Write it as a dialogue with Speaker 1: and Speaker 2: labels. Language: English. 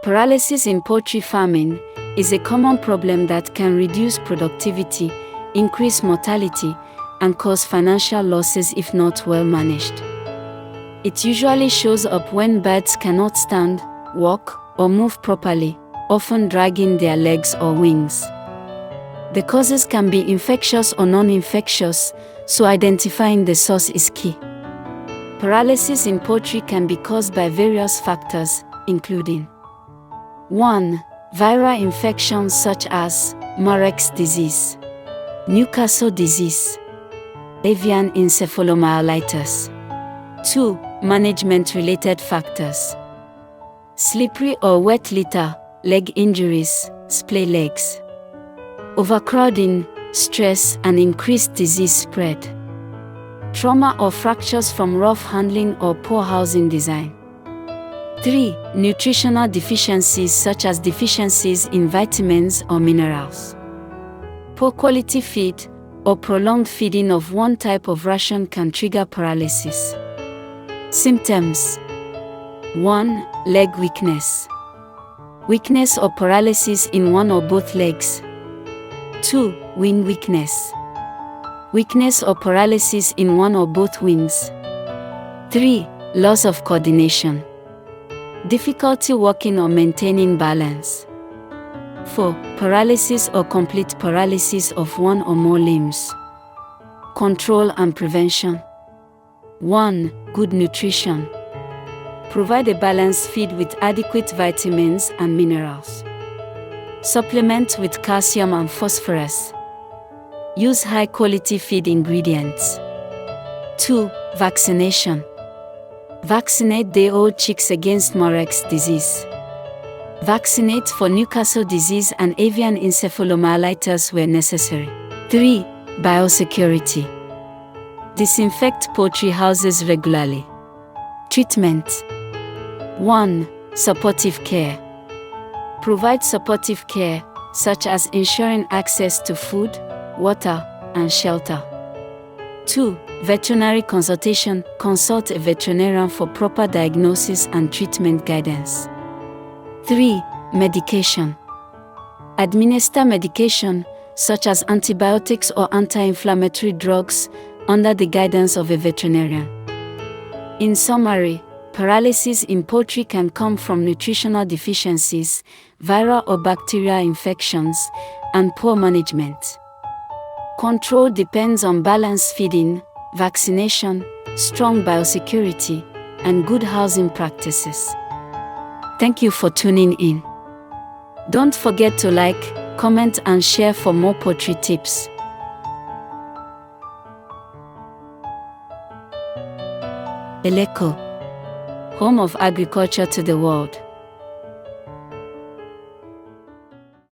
Speaker 1: Paralysis in poultry farming is a common problem that can reduce productivity, increase mortality, and cause financial losses if not well managed. It usually shows up when birds cannot stand, walk, or move properly, often dragging their legs or wings. The causes can be infectious or non-infectious, so identifying the source is key. Paralysis in poultry can be caused by various factors, including 1. Viral infections such as Murex disease, Newcastle disease, avian encephalomyelitis. 2. Management-related factors. Slippery or wet litter, leg injuries, splay legs. Overcrowding, stress, and increased disease spread. Trauma or fractures from rough handling or poor housing design. 3. Nutritional deficiencies such as deficiencies in vitamins or minerals. Poor quality feed or prolonged feeding of one type of ration can trigger paralysis. Symptoms. 1. Leg weakness. Weakness or paralysis in one or both legs. 2. Wing weakness. Weakness or paralysis in one or both wings. 3. Loss of coordination. Difficulty walking or maintaining balance. 4. Paralysis or complete paralysis of one or more limbs. Control and prevention. 1. Good nutrition. Provide a balanced feed with adequate vitamins and minerals. Supplement with calcium and phosphorus. Use high-quality feed ingredients. 2. Vaccination. Vaccinate day-old chicks against Murex disease. Vaccinate for Newcastle disease and avian encephalomyelitis where necessary. 3. Biosecurity. Disinfect poultry houses regularly. Treatment. 1. Supportive care. Provide supportive care, such as ensuring access to food, water, and shelter. 2. Veterinary consultation. Consult a veterinarian for proper diagnosis and treatment guidance. 3. Medication. Administer medication, such as antibiotics or anti-inflammatory drugs, under the guidance of a veterinarian. In summary, paralysis in poultry can come from nutritional deficiencies, viral or bacterial infections, and poor management. Control depends on balanced feeding, vaccination, strong biosecurity, and good housing practices. Thank you for tuning in. Don't forget to like, comment, and share for more poultry tips. Eleko, home of agriculture to the world.